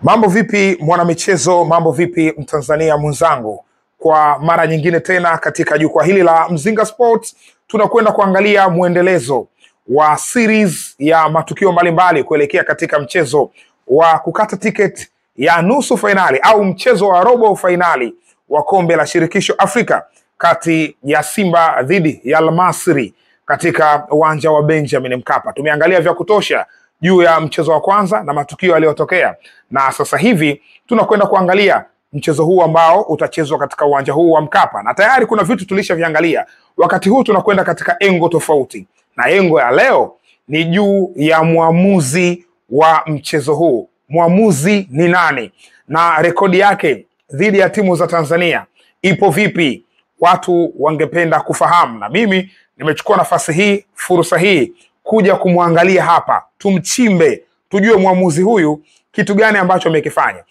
Mambo vipi mwanamichezo, mambo vipi Mtanzania mwenzangu? Kwa mara nyingine tena katika jukwaa hili la Mzinga Sports tunakwenda kuangalia mwendelezo wa series ya matukio mbalimbali kuelekea katika mchezo wa kukata tiketi ya nusu fainali au mchezo wa robo fainali wa kombe la shirikisho Afrika kati ya Simba dhidi ya Al Masry katika uwanja wa Benjamin Mkapa. Tumeangalia vya kutosha juu ya mchezo wa kwanza na matukio yaliyotokea, na sasa hivi tunakwenda kuangalia mchezo huu ambao utachezwa katika uwanja huu wa Mkapa, na tayari kuna vitu tulishaviangalia. Wakati huu tunakwenda katika engo tofauti, na engo ya leo ni juu ya mwamuzi wa mchezo huu. Mwamuzi ni nani na rekodi yake dhidi ya timu za Tanzania ipo vipi? Watu wangependa kufahamu, na mimi nimechukua nafasi hii, fursa hii kuja kumwangalia hapa, tumchimbe, tujue mwamuzi huyu kitu gani ambacho amekifanya.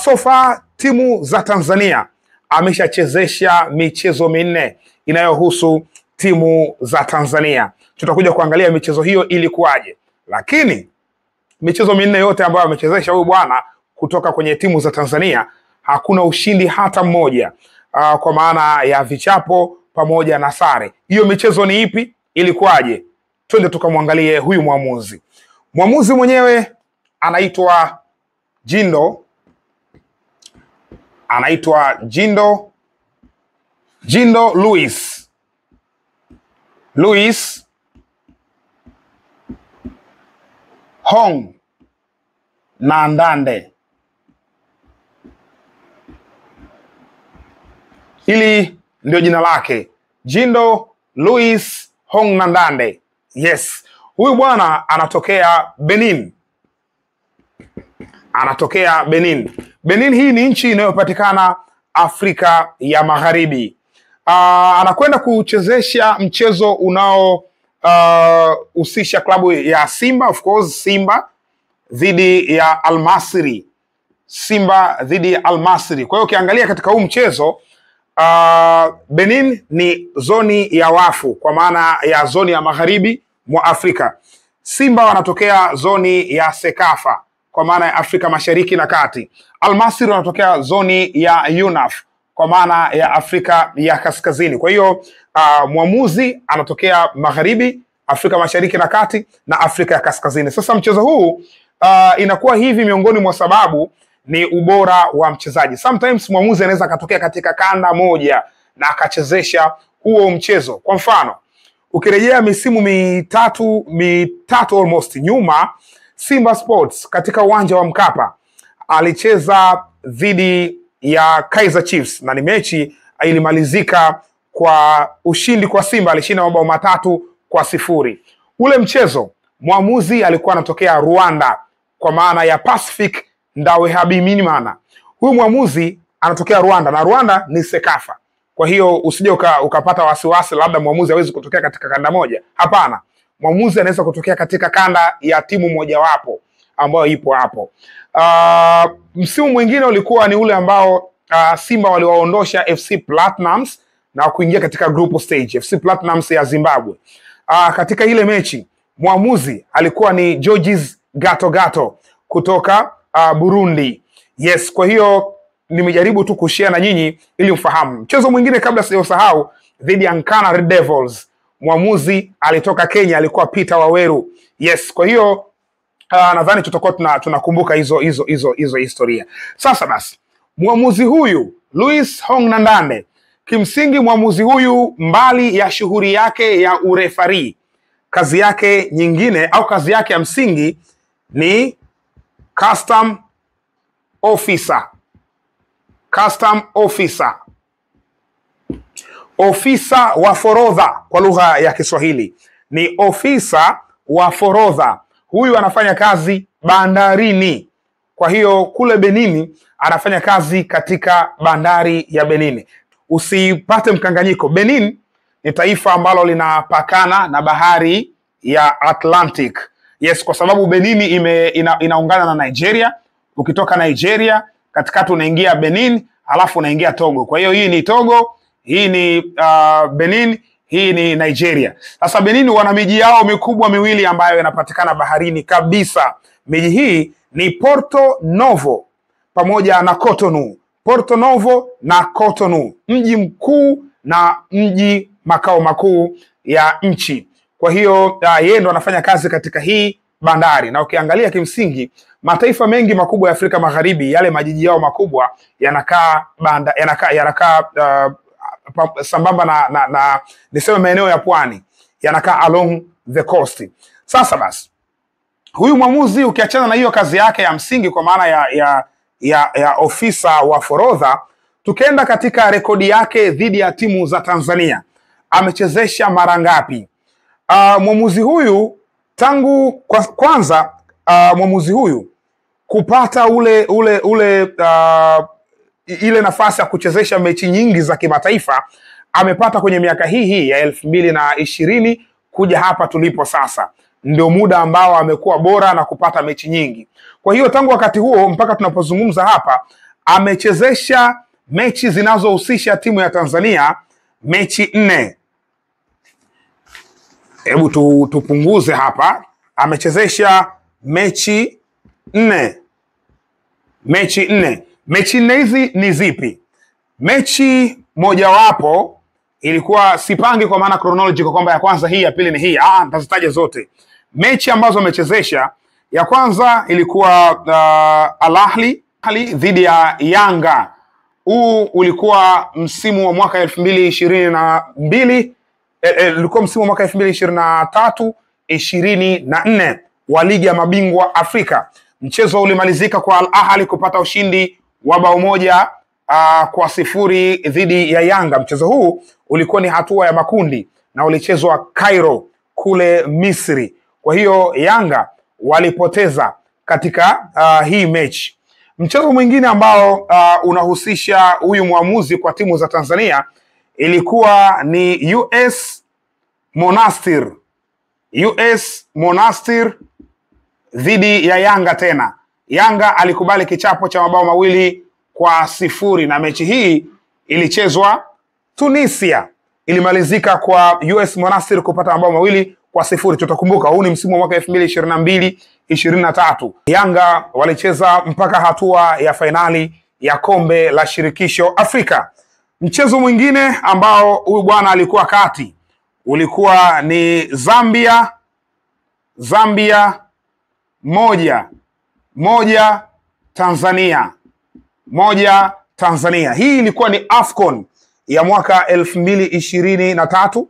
So far timu za Tanzania ameshachezesha michezo minne inayohusu timu za Tanzania. Tutakuja kuangalia michezo hiyo ilikuwaje, lakini michezo minne yote ambayo amechezesha huyu bwana kutoka kwenye timu za Tanzania hakuna ushindi hata mmoja, kwa maana ya vichapo pamoja na sare. Hiyo michezo ni ipi? Ilikuwaje? Twende tukamwangalie huyu mwamuzi. Mwamuzi mwenyewe anaitwa Jindo Louis Hong Nandande. Hili ndio jina lake, Jindo Louis Hong Nandande. Yes, huyu bwana anatokea Benin. Benin hii ni nchi inayopatikana Afrika ya Magharibi. Anakwenda kuchezesha mchezo unao husisha klabu ya Simba, of course, Simba dhidi ya Al Masry. Kwa hiyo ukiangalia katika huu mchezo Benin ni zoni ya wafu, kwa maana ya zoni ya magharibi mwa Afrika. Simba wanatokea zoni ya Sekafa, kwa maana ya Afrika Mashariki na Kati. Al Masry wanatokea zoni ya UNAF, kwa maana ya Afrika ya Kaskazini. Kwa hiyo mwamuzi anatokea magharibi, Afrika Mashariki na Kati na Afrika ya Kaskazini. Sasa mchezo huu inakuwa hivi miongoni mwa sababu ni ubora wa mchezaji. Sometimes mwamuzi anaweza akatokea katika kanda moja na akachezesha huo mchezo. Kwa mfano, ukirejea misimu mitatu almost nyuma, Simba Sports katika uwanja wa Mkapa alicheza dhidi ya Kaizer Chiefs, na ni mechi ilimalizika kwa ushindi kwa Simba, alishinda mabao 3-0. Ule mchezo mwamuzi alikuwa anatokea Rwanda, kwa maana ya Pacific Ndawehabimana. Huyu mwamuzi anatokea Rwanda, na Rwanda ni Sekafa. Kwa hiyo usije ukapata wasiwasi labda mwamuzi hawezi kutokea katika kanda moja. Hapana, mwamuzi anaweza kutokea katika kanda ya timu mojawapo ambayo ipo hapo. Msimu mwingine ulikuwa ni ule ambao Simba waliwaondosha FC Platinums na kuingia katika group stage, FC Platinums ya Zimbabwe. Katika ile mechi mwamuzi alikuwa ni Georges Gato kutoka Burundi. Yes, kwa hiyo nimejaribu tu kushare na nyinyi ili mfahamu. Mchezo mwingine kabla sijasahau, dhidi ya Nkana Red Devils, mwamuzi alitoka Kenya, alikuwa Peter Waweru. Yes, kwa hiyo nadhani tutakuwa tunakumbuka hizo historia. Sasa basi, mwamuzi huyu Louis Hong Nandande, kimsingi mwamuzi huyu mbali ya shughuli yake ya urefari, kazi yake nyingine au kazi yake ya msingi ni custom officer, ofisa wa forodha kwa lugha ya Kiswahili. Ni ofisa wa forodha. Huyu anafanya kazi bandarini. Kwa hiyo kule Benini anafanya kazi katika bandari ya Benini. Usipate mkanganyiko, Benin ni taifa ambalo linapakana na bahari ya Atlantic. Yes, kwa sababu Benini inaungana na Nigeria. Ukitoka Nigeria katikati unaingia Benin, alafu unaingia Togo. Kwa hiyo hii ni Togo, hii ni Benin, hii ni Nigeria. Sasa Benin wana miji yao mikubwa miwili ambayo inapatikana baharini kabisa. Miji hii ni Porto Novo pamoja na Cotonou. Porto Novo na Cotonou, mji mkuu na mji makao makuu ya nchi. Kwa hiyo yeye ndo anafanya kazi katika hii bandari, na ukiangalia kimsingi mataifa mengi makubwa ya Afrika Magharibi, yale majiji yao makubwa yanakaa sambamba na niseme maeneo ya pwani, yanakaa along the coast. Sasa basi huyu mwamuzi, ukiachana na hiyo kazi yake ya msingi kwa maana ya ofisa wa forodha, tukienda katika rekodi yake dhidi ya timu za Tanzania, amechezesha mara ngapi? Mwamuzi huyu tangu kwanza mwamuzi huyu kupata ile nafasi ya kuchezesha mechi nyingi za kimataifa amepata kwenye miaka hii ya 2020 kuja hapa tulipo sasa, ndio muda ambao amekuwa bora na kupata mechi nyingi. Kwa hiyo tangu wakati huo mpaka tunapozungumza hapa amechezesha mechi zinazohusisha timu ya Tanzania mechi 4. Hebu tupunguze hapa, amechezesha mechi 4. Mechi 4. Mechi 4 hizi ni zipi? Mechi mojawapo ilikuwa, sipangi kwa maana chronology kwa kwamba ya kwanza hii, ya pili ni hii, nitazitaja zote. Mechi ambazo amechezesha, ya kwanza ilikuwa Al Ahly dhidi ya Yanga. Huu ulikuwa msimu wa mwaka 2022, ulikuwa msimu wa mwaka 2023-24 wa ligi ya mabingwa Afrika. Mchezo ulimalizika kwa Al Ahly kupata ushindi wa bao 1-0 dhidi ya Yanga. Mchezo huu ulikuwa ni hatua ya makundi na ulichezwa Cairo kule Misri. Kwa hiyo Yanga walipoteza katika hii mechi. Mchezo mwingine ambao unahusisha huyu mwamuzi kwa timu za Tanzania ilikuwa ni US Monastir. US Monastir dhidi ya Yanga tena. Yanga alikubali kichapo cha mabao 2-0 na mechi hii ilichezwa Tunisia. Ilimalizika kwa US Monastir kupata mabao 2-0. Tutakumbuka huu ni msimu wa mwaka 2022-23. Yanga walicheza mpaka hatua ya fainali ya kombe la shirikisho Afrika. Mchezo mwingine ambao huyu bwana alikuwa kati ulikuwa ni Zambia 1 Tanzania 1 Tanzania. Hii ilikuwa ni AFCON ya mwaka 2023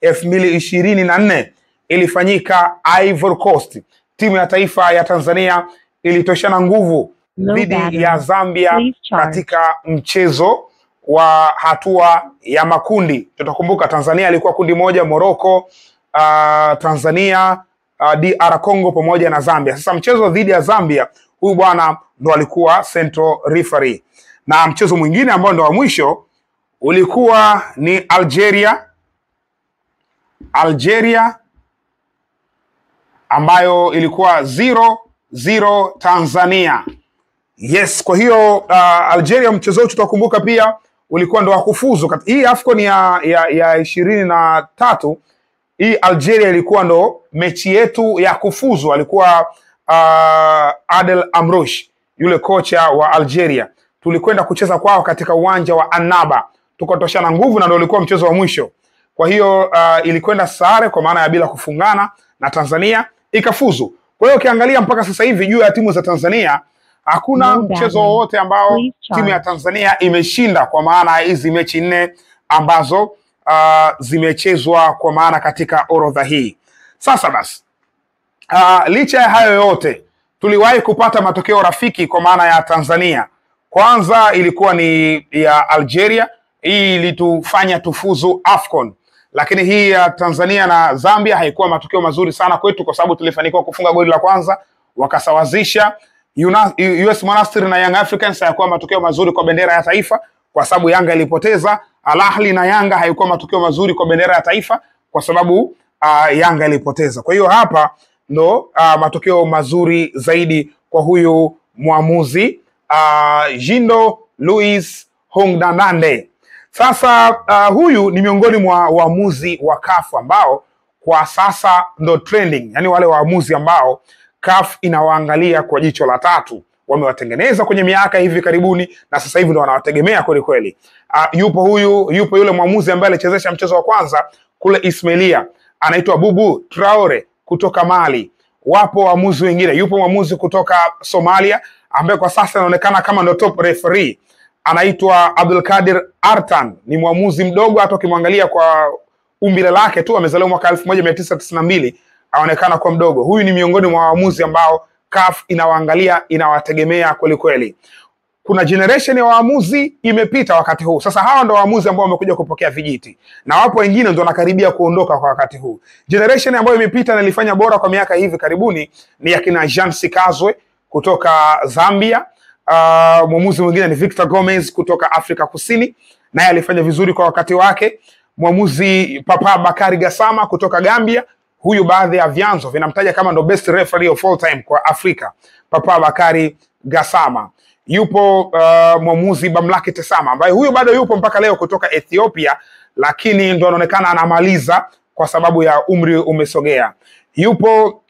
2024, ilifanyika Ivory Coast. Timu ya taifa ya Tanzania ilitoshana nguvu dhidi ya Zambia katika mchezo wa hatua ya makundi. Tutakumbuka Tanzania ilikuwa kundi moja, Morocco, Tanzania, DR Congo pamoja na Zambia. Sasa mchezo dhidi ya Zambia, huyu bwana ndo alikuwa central referee. Na mchezo mwingine ambao ndo wa mwisho ulikuwa ni Algeria ambayo ilikuwa 0-0 Tanzania. Yes, kwa hiyo Algeria, mchezo wetu tutakumbuka pia ulikuwa ndo wa kufuzu. Hii AFCON ya 23, hii Algeria ilikuwa ndo mechi yetu ya kufuzu. Alikuwa Adel Amrouche, yule kocha wa Algeria. Tulikwenda kucheza kwao katika uwanja wa Annaba, tukatoshana nguvu na ndio ulikuwa mchezo wa mwisho. Kwa hiyo ilikwenda sare kwa maana ya bila kufungana na Tanzania ikafuzu. Kwa hiyo ukiangalia mpaka sasa hivi juu ya timu za Tanzania hakuna mchezo wowote ambao timu ya Tanzania imeshinda kwa maana hizi mechi 4 ambazo zimechezwa kwa maana katika orodha hii. Sasa basi licha ya hayo yote tuliwahi kupata matokeo rafiki kwa maana ya Tanzania. Kwanza ilikuwa ni ya Algeria, hii ilitufanya tufuzu AFCON. Lakini hii ya Tanzania na Zambia haikuwa matokeo mazuri sana kwetu kwa sababu tulifanikiwa kufunga goli la kwanza wakasawazisha. US Monastir na Young Africans hayakuwa matokeo mazuri kwa bendera ya taifa kwa sababu Yanga ilipoteza. Al Ahly na Yanga haikuwa matokeo mazuri kwa bendera ya taifa kwa sababu Yanga ilipoteza. Kwa hiyo hapa ndo matokeo mazuri zaidi kwa huyu mwamuzi Jindo Louis Hongdanande. Sasa huyu ni miongoni mwa waamuzi wa CAF ambao kwa sasa ndo trending, yani wale waamuzi ambao CAF inawaangalia kwa jicho la tatu. Wamewatengeneza kwenye miaka hivi karibuni na sasa hivi ndo wanawategemea kweli kweli. Yupo yule mwamuzi ambaye alichezesha mchezo wa kwanza kule Ismailia, anaitwa Bubu Traore kutoka Mali. Wapo waamuzi wengine, yupo mwamuzi kutoka Somalia ambaye kwa sasa anaonekana kama ndo top referee, anaitwa Abdulkadir Artan. Ni mwamuzi mdogo, hata ukimwangalia kwa umbile lake tu, amezaliwa mwaka 1992, aonekana kwa mdogo. Huyu ni miongoni mwa waamuzi ambao CAF inawaangalia, inawategemea kweli kweli. Kuna generation ya waamuzi imepita wakati huu. Sasa hawa ndo waamuzi ambao wamekuja kupokea vijiti, na wapo wengine ndo wanakaribia kuondoka kwa wakati huu. Generation ambayo imepita na ilifanya bora kwa miaka hivi karibuni ni yakina Jean Sikazwe kutoka Zambia. Mwamuzi mwingine ni Victor Gomez kutoka Afrika Kusini, naye alifanya vizuri kwa wakati wake. Mwamuzi Papa Bakari Gassama kutoka Gambia, huyu baadhi ya vyanzo vinamtaja kama ndo best referee of all time kwa Afrika, Papa Bakari Gassama. Yupo mwamuzi Bamlaki Tesama ambaye huyu bado yupo mpaka leo kutoka Ethiopia, lakini ndo anaonekana anamaliza kwa sababu ya umri umesogea. Yupo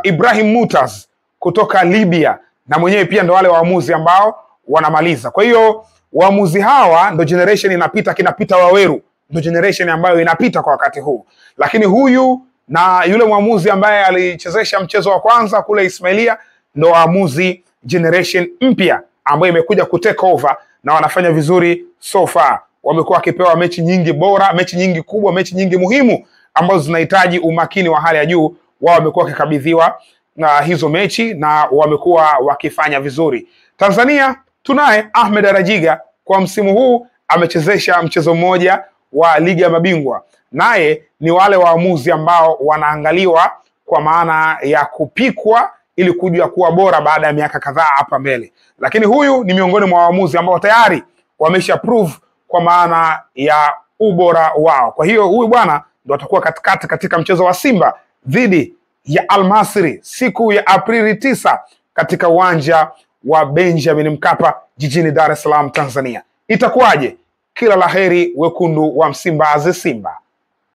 Ibrahim Mutaz kutoka Libya, na mwenyewe pia ndo wale waamuzi ambao wanamaliza. Kwa hiyo waamuzi hawa ndo generation inapita, kinapita Waweru ndo generation ambayo inapita kwa wakati huu. Lakini huyu na yule mwamuzi ambaye alichezesha mchezo wa kwanza kule Ismailia ndo waamuzi generation mpya ambayo imekuja kutake over na wanafanya vizuri so far. Wamekuwa wakipewa mechi nyingi bora, mechi nyingi kubwa, mechi nyingi muhimu ambazo zinahitaji umakini wa hali ya juu. Wao wamekuwa wakikabidhiwa na hizo mechi na wamekuwa wakifanya vizuri. Tanzania tunaye Ahmed Arajiga, kwa msimu huu amechezesha mchezo mmoja wa ligi ya mabingwa, naye ni wale waamuzi ambao wanaangaliwa kwa maana ya kupikwa ili kujua kuwa bora baada ya miaka kadhaa hapa mbele. Lakini huyu ni miongoni mwa waamuzi ambao tayari wamesha prove kwa maana ya ubora wao. Kwa hiyo huyu bwana ndo atakuwa katikati katika mchezo wa Simba dhidi ya Al Masry siku ya Aprili 9 katika uwanja wa Benjamin Mkapa jijini Dar es Salaam, Tanzania. Itakuwaje? Kila laheri wekundu wa Msimbazi Simba.